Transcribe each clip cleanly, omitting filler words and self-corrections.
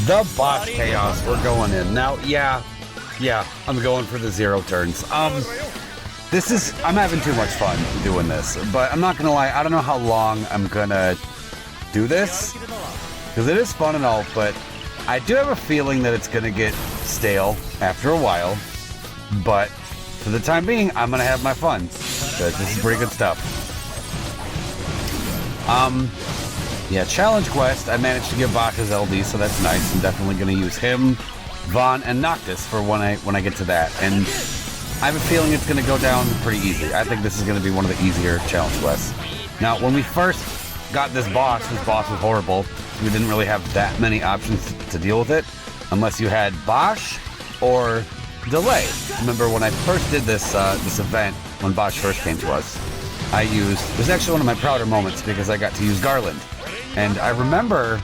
The Basch Chaos, we're going in. Now, yeah, I'm going for the 0 turns. I'm having too much fun doing this, but I'm not gonna lie, I don't know how long I'm gonna do this, because it is fun and all, but I do have a feeling that it's gonna get stale after a while, but for the time being, I'm gonna have my fun, because this is pretty good stuff. Yeah, challenge quest, I managed to get Basch's LD, so that's nice. I'm definitely gonna use him, Vaughn, and Noctis for when I get to that, and I have a feeling it's going to go down pretty easy. I think this is going to be one of the easier challenge quests. Now, when we first got this boss was horrible. We didn't really have that many options to deal with it, unless you had Basch or Delay. Remember when I first did this this event, when Basch first came to us, it was actually one of my prouder moments because I got to use Garland. And I remember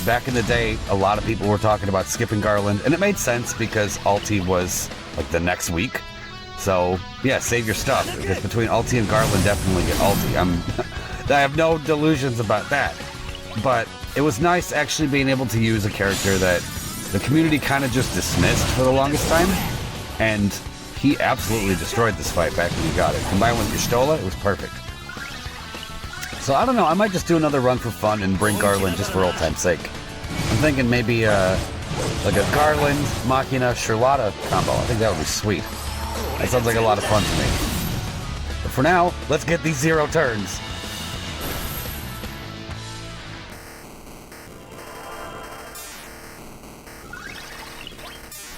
back in the day, a lot of people were talking about skipping Garland, and it made sense because Ulti was like the next week. So, yeah, save your stuff, because between Ulti and Garland, definitely get Ulti. I have no delusions about that. But it was nice actually being able to use a character that the community kind of just dismissed for the longest time, and he absolutely destroyed this fight back when he got it. Combined with your Stola, it was perfect. So, I don't know, I might just do another run for fun and bring Garland just for old time's sake. I'm thinking maybe like a Garland, Machina, Charlotta combo. I think that would be sweet. That sounds like a lot of fun to me. But for now, let's get these 0 turns.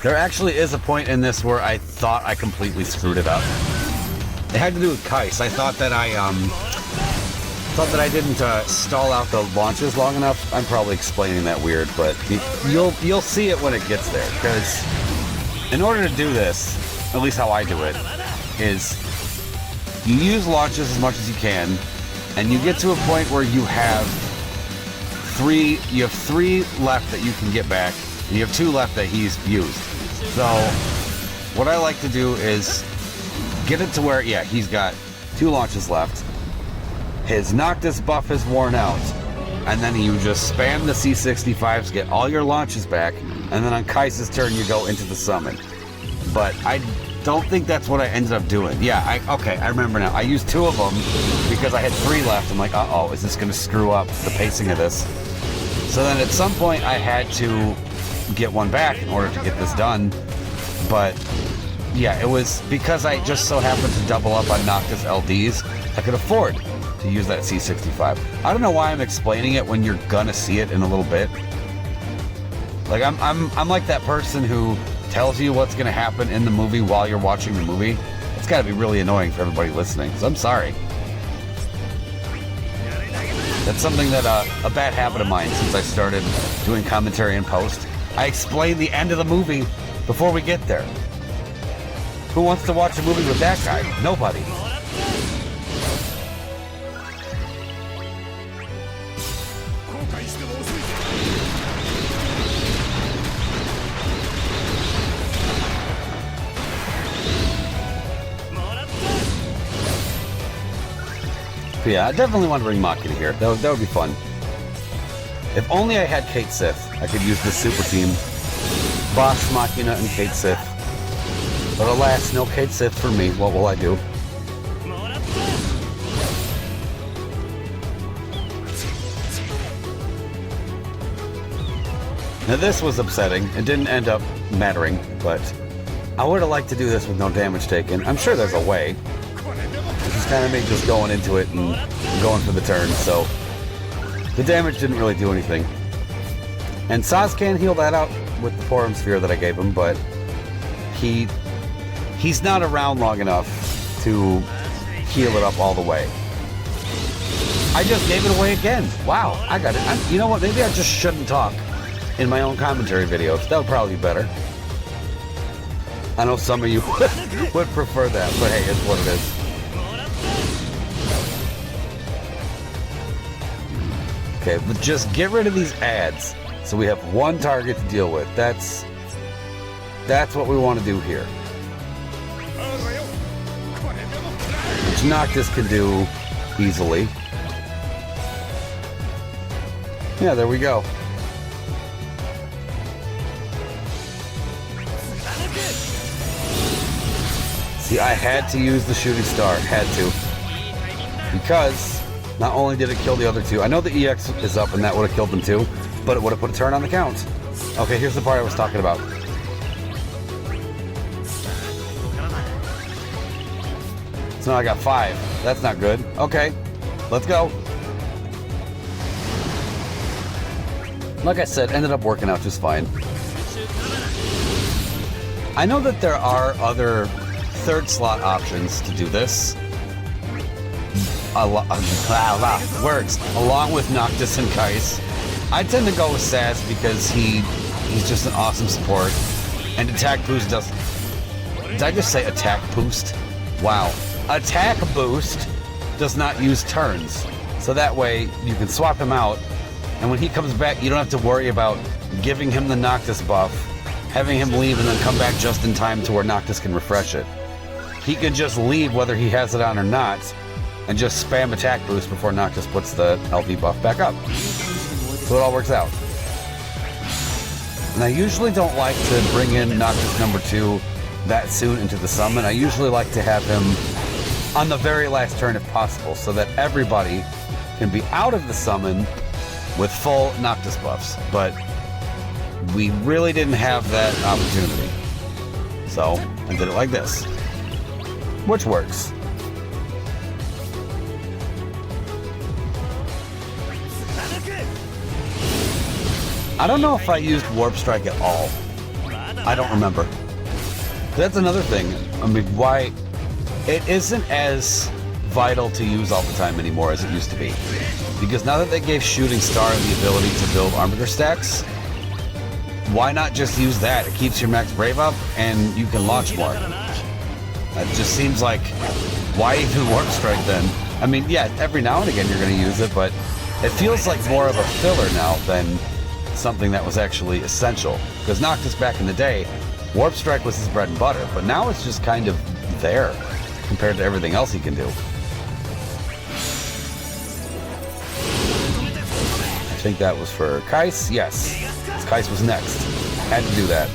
There actually is a point in this where I thought I completely screwed it up. It had to do with Keiss. I thought that I didn't stall out the launches long enough. I'm probably explaining that weird, but you'll see it when it gets there. Because in order to do this, at least how I do it, is you use launches as much as you can, and you get to a point where you have 3 left that you can get back, and you have 2 left that he's used. So what I like to do is get it to where, yeah, he's got 2 launches left. His Noctis buff is worn out, and then you just spam the C65s, get all your launches back, and then on Keiss's turn you go into the summon. But I don't think that's what I ended up doing. Yeah, okay, I remember now. I used 2 of them because I had 3 left. I'm like, uh-oh, is this going to screw up the pacing of this? So then at some point I had to get 1 back in order to get this done. But yeah, it was because I just so happened to double up on Noctis LDs, I could afford to use that C65. I don't know why I'm explaining it when you're gonna see it in a little bit. Like I'm like that person who tells you what's gonna happen in the movie while you're watching the movie. It's gotta be really annoying for everybody listening, so I'm sorry. That's something that a bad habit of mine since I started doing commentary in post. I explain the end of the movie before we get there. Who wants to watch a movie with that guy? Nobody. But yeah, I definitely want to bring Machina here. That would be fun. If only I had Kate Sith, I could use this super team. Basch, Machina, and Kate Sith. But alas, no Kate Sith for me. What will I do? Now this was upsetting. It didn't end up mattering, but I would have liked to do this with no damage taken. I'm sure there's a way. This is kind of me just going into it and going for the turn, so the damage didn't really do anything. And Sazh can heal that out with the Forum Sphere that I gave him, but he's not around long enough to heal it up all the way. I just gave it away again. Wow, I got it. You know what? Maybe I just shouldn't talk in my own commentary videos. That would probably be better. I know some of you would prefer that, but hey, it's what it is. Okay, but just get rid of these ads so we have 1 target to deal with. That's what we want to do here. Which Noctis can do easily. Yeah, there we go. See, I had to use the shooting star. Had to. Because not only did it kill the other two, I know the EX is up and that would have killed them too, but it would have put a turn on the count. Okay, here's the part I was talking about. So now I got 5. That's not good. Okay, let's go. Like I said, ended up working out just fine. I know that there are other third slot options to do this. Words. Along with Noctis and Keiss. I tend to go with Sazh because he's just an awesome support. And attack boost doesn't... Did I just say attack boost? Wow. Attack boost does not use turns. So that way you can swap him out. And when he comes back, you don't have to worry about giving him the Noctis buff, having him leave and then come back just in time to where Noctis can refresh it. He can just leave whether he has it on or not, and just spam attack boost before Noctis puts the LV buff back up. So it all works out. And I usually don't like to bring in Noctis number 2 that soon into the summon. I usually like to have him on the very last turn if possible, so that everybody can be out of the summon with full Noctis buffs, but we really didn't have that opportunity. So I did it like this, which works. I don't know if I used Warp Strike at all. I don't remember. That's another thing. I mean, why it isn't as vital to use all the time anymore as it used to be. Because now that they gave Shooting Star the ability to build Armature stacks, why not just use that? It keeps your max Brave up and you can launch more. It just seems like, why even Warp Strike then? I mean, yeah, every now and again you're going to use it, but it feels like more of a filler now than something that was actually essential. Because Noctis back in the day, Warp Strike was his bread and butter, but now it's just kind of there compared to everything else he can do. I think that was for Keiss. Yes, Keiss was next. Had to do that.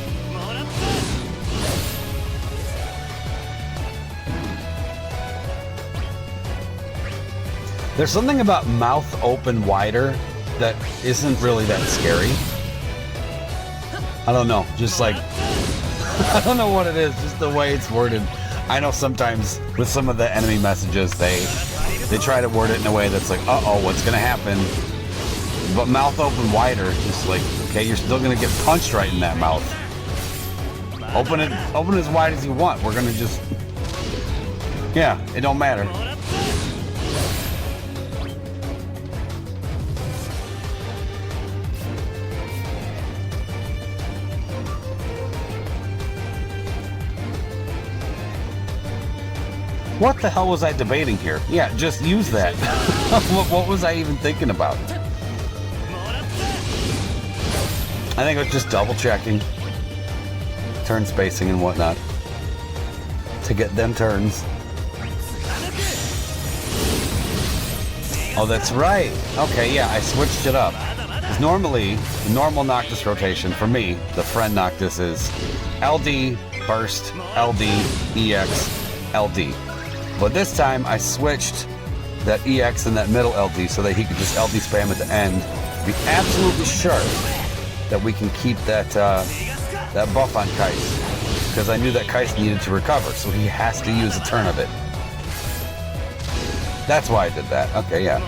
There's something about mouth open wider that isn't really that scary. I don't know, just like, I don't know what it is, just the way it's worded. I know sometimes with some of the enemy messages, they try to word it in a way that's like, uh-oh, what's gonna happen? But mouth open wider, just like, okay, you're still gonna get punched right in that mouth. Open it as wide as you want. We're gonna just, yeah, it don't matter. What the hell was I debating here? Yeah, just use that. What was I even thinking about? I think I was just double checking turn spacing and whatnot to get them turns. Oh, that's right. Okay, yeah, I switched it up. Because normally, the normal Noctis rotation for me, the friend Noctis, is LD, Burst, LD, EX, LD. But this time I switched that EX and that middle LD so that he could just LD spam at the end to be absolutely sure that we can keep that that buff on Keiss. Because I knew that Keiss needed to recover, so he has to use a turn of it. That's why I did that. Okay, yeah.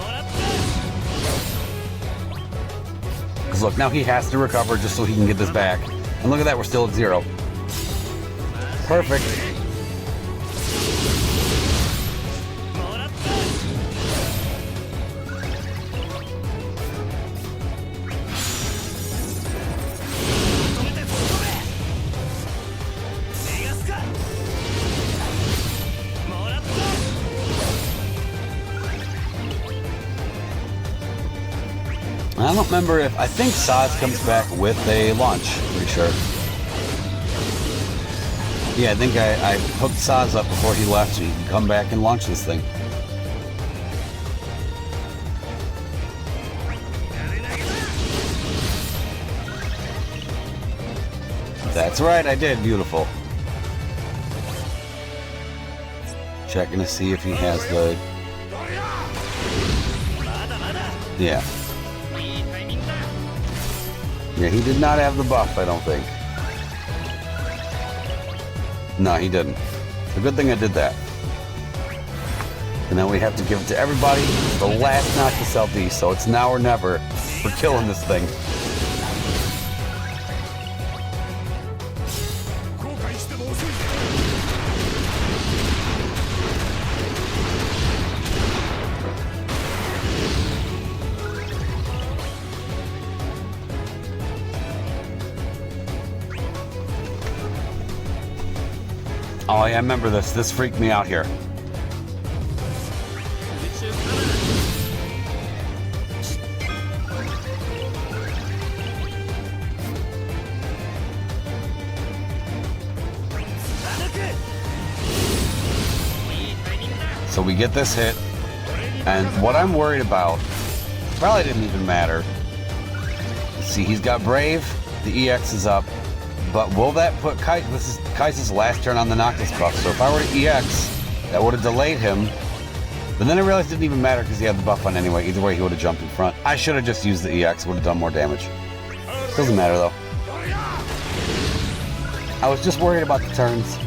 Because look, now he has to recover just so he can get this back. And look at that, we're still at 0. Perfect. I don't remember if, I think Sazh comes back with a launch, pretty sure. Yeah, I think I hooked Sazh up before he left so he can come back and launch this thing. That's right, I did. Beautiful. Checking to see if he has the... Yeah. Yeah, he did not have the buff, I don't think. No, he didn't. It's a good thing I did that. And now we have to give it to everybody. The last Noctis LD, so it's now or never for killing this thing. Oh yeah, I remember this. This freaked me out here. So we get this hit, and what I'm worried about probably didn't even matter. See, he's got Brave, the EX is up, but will that put Keiss? This is Keiss' last turn on the Noctis buff, so if I were to EX, that would have delayed him. But then I realized it didn't even matter because he had the buff on anyway. Either way, he would have jumped in front. I should have just used the EX, would have done more damage. Doesn't matter though. I was just worried about the turns.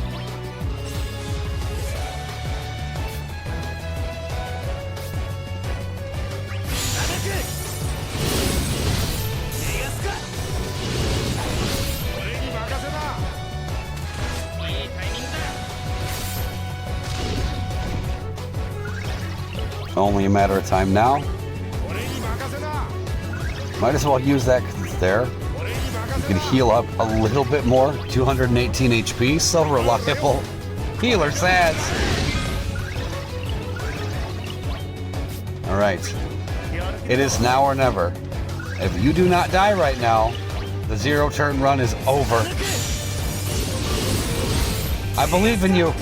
Only a matter of time now. Might as well use that because it's there. You can heal up a little bit more. 218 HP, so reliable. Healer Sazh. Alright. It is now or never. If you do not die right now, the 0-turn run is over. I believe in you.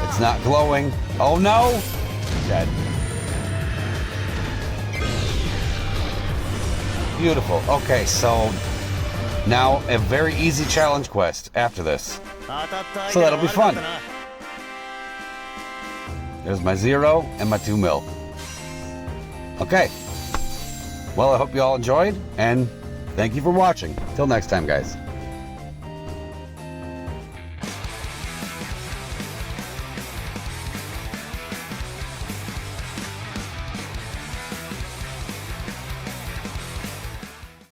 It's not glowing. Oh no! Dead. Beautiful. Okay, so now a very easy challenge quest after this. So that'll be fun. There's my 0 and my 2 mil. Okay. Well, I hope you all enjoyed, and thank you for watching. Till next time, guys.